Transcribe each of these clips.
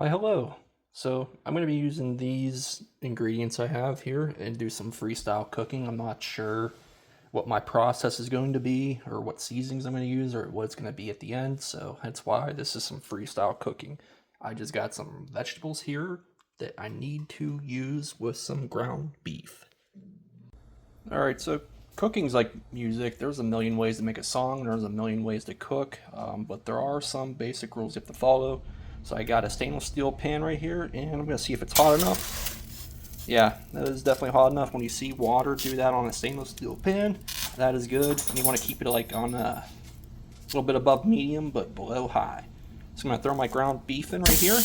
Hi, hello. So I'm going to be using these ingredients I have here and do some freestyle cooking. I'm not sure what my process is going to be or what seasonings I'm going to use or what it's going to be at the end. So that's why this is some freestyle cooking. I just got some vegetables here that I need to use with some ground beef. Alright, so cooking's like music. There's a million ways to make a song, there's a million ways to cook, but there are some basic rules you have to follow. So I got a stainless steel pan right here, and I'm going to see if it's hot enough. Yeah, that is definitely hot enough. When you see water do that on a stainless steel pan, that is good. And you want to keep it like on a little bit above medium, but below high. So I'm going to throw my ground beef in right here. Let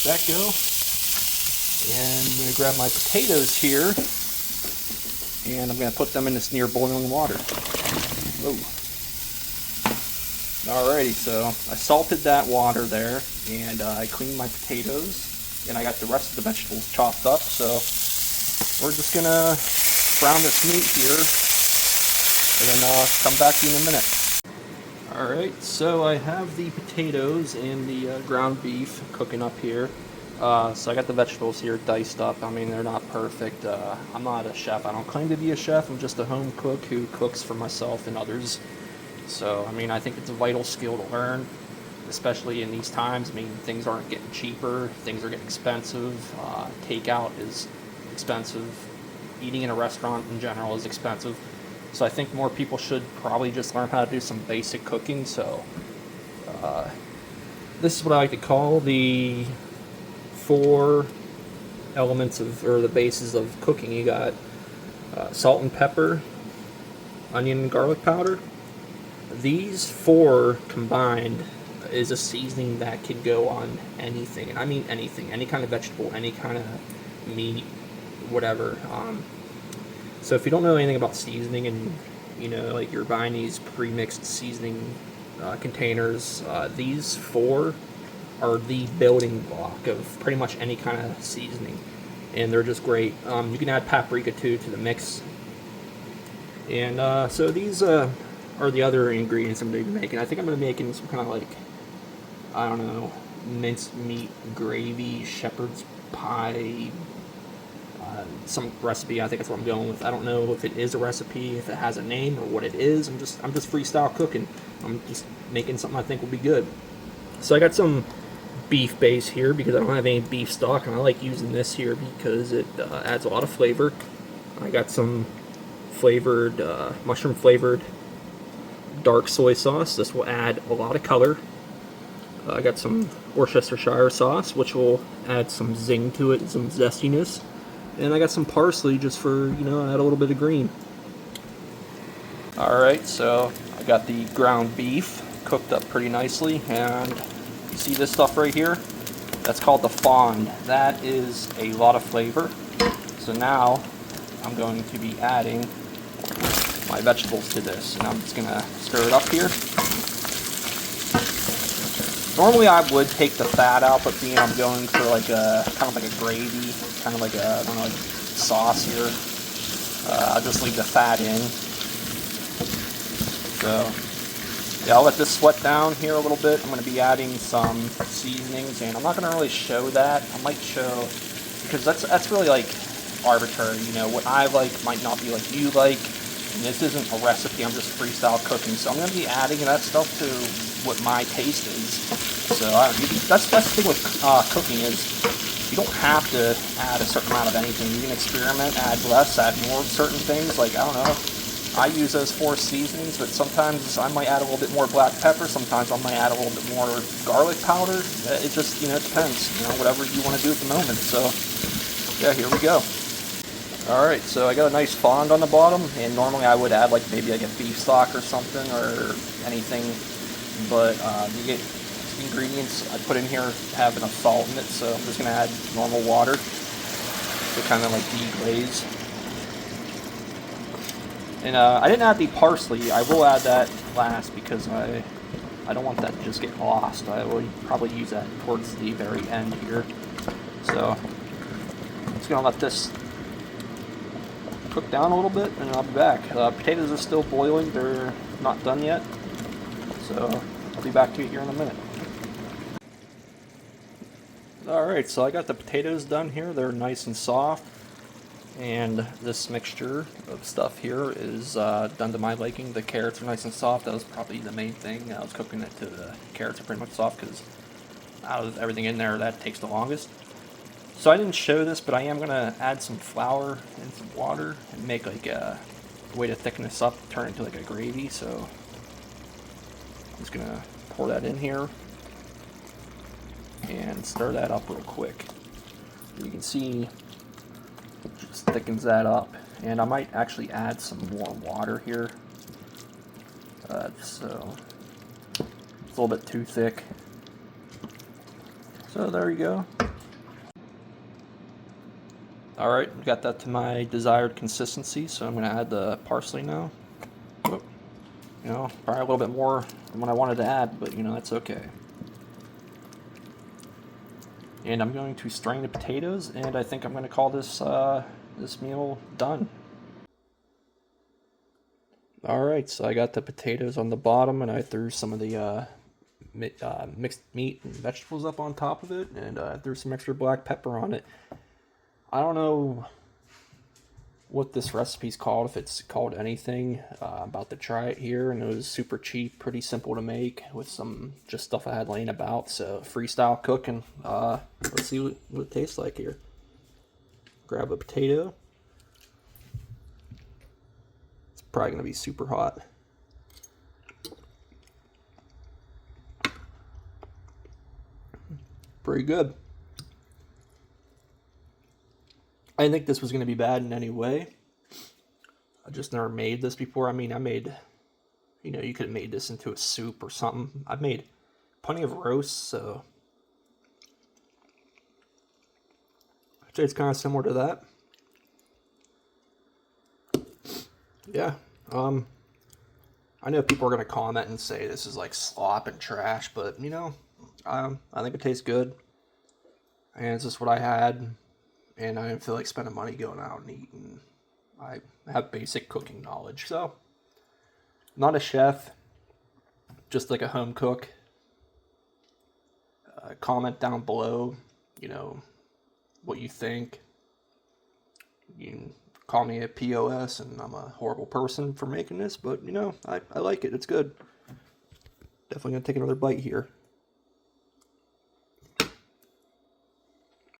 that go. And I'm going to grab my potatoes here, and I'm going to put them in this near boiling water. Whoa. Alrighty, so I salted that water there, and I cleaned my potatoes, and I got the rest of the vegetables chopped up, so we're just going to brown this meat here, and then come back to you in a minute. Alright, so I have the potatoes and the ground beef cooking up here. So I got the vegetables here diced up. I mean, they're not perfect. I'm not a chef. I don't claim to be a chef. I'm just a home cook who cooks for myself and others. So, I mean, I think it's a vital skill to learn, especially in these times. I mean, things aren't getting cheaper. Things are getting expensive. Takeout is expensive. Eating in a restaurant in general is expensive. So I think more people should probably just learn how to do some basic cooking. So this is what I like to call the four elements of, or the bases of cooking. You got salt and pepper, onion and garlic powder. These four combined is a seasoning that could go on anything, and I mean anything, any kind of vegetable, any kind of meat, whatever. So if you don't know anything about seasoning, and you know, like you're buying these pre-mixed seasoning containers, these four are the building block of pretty much any kind of seasoning, and they're just great. You can add paprika too to the mix, and so these are the other ingredients I'm going to be making. I think I'm going to be making some kind of like, I don't know, minced meat gravy, shepherd's pie, some recipe. I think that's what I'm going with. I don't know if it is a recipe, if it has a name, or what it is. I'm just freestyle cooking. I'm just making something I think will be good. So I got some beef base here because I don't have any beef stock, and I like using this here because it adds a lot of flavor. I got some flavored, mushroom flavored dark soy sauce. This will add a lot of color. I got some Worcestershire sauce, which will add some zing to it and some zestiness. And I got some parsley just for, you know, add a little bit of green. Alright, so I got the ground beef cooked up pretty nicely, and you see this stuff right here? That's called the fond. That is a lot of flavor. So now I'm going to be adding my vegetables to this, and I'm just going to stir it up here. Normally I would take the fat out, but being I'm going for like a kind of like a gravy, kind of like a, I don't know, like sauce here, I'll just leave the fat in. So yeah, I'll let this sweat down here a little bit. I'm going to be adding some seasonings, and I'm not going to really show that. I might show, because that's really like arbitrary, you know, what I like might not be like you like. And this isn't a recipe, I'm just freestyle cooking. So I'm going to be adding that stuff to what my taste is. So that's the thing with cooking is you don't have to add a certain amount of anything. You can experiment, add less, add more of certain things. Like, I don't know, I use those four seasonings, but sometimes I might add a little bit more black pepper. Sometimes I might add a little bit more garlic powder. It just, you know, it depends. You know, whatever you want to do at the moment. So, yeah, here we go. Alright, so I got a nice fond on the bottom, and normally I would add like maybe like a beef stock or something or anything, but the ingredients I put in here have enough salt in it, so I'm just going to add normal water to kind of like deglaze. And I didn't add the parsley. I will add that last because I don't want that to just get lost. I will probably use that towards the very end here. So I'm just going to let this cook down a little bit, and I'll be back. Potatoes are still boiling. They're not done yet. So I'll be back to you here in a minute. Alright, so I got the potatoes done here. They're nice and soft. And this mixture of stuff here is done to my liking. The carrots are nice and soft. That was probably the main thing. I was cooking it to the carrots are pretty much soft because out of everything in there, that takes the longest. So I didn't show this, but I am going to add some flour and some water and make like a way to thicken this up, turn it into like a gravy. So I'm just going to pour that in here and stir that up real quick. You can see it just thickens that up. And I might actually add some more water here. So it's a little bit too thick. So there you go. Alright, got that to my desired consistency, so I'm going to add the parsley now. Whoop. You know, probably a little bit more than what I wanted to add, but you know, that's okay. And I'm going to strain the potatoes, and I think I'm going to call this this meal done. Alright, so I got the potatoes on the bottom, and I threw some of the mixed meat and vegetables up on top of it, and I threw some extra black pepper on it. I don't know what this recipe's called, if it's called anything. I'm about to try it here, and it was super cheap, pretty simple to make with some just stuff I had laying about. So freestyle cooking. Let's see what it tastes like here. Grab a potato. It's probably gonna be super hot. Pretty good. I didn't think this was going to be bad in any way. I just never made this before. I mean, I made, you know, you could have made this into a soup or something. I've made plenty of roasts, so I'd say it's kind of similar to that. Yeah. I know people are going to comment and say this is like slop and trash, but, you know, I think it tastes good. And it's just what I had. And I didn't feel like spending money going out and eating. I have basic cooking knowledge, so not a chef, just like a home cook. Comment down below, you know, what you think. You can call me a POS, and I'm a horrible person for making this, but you know, I like it. It's good. Definitely gonna take another bite here.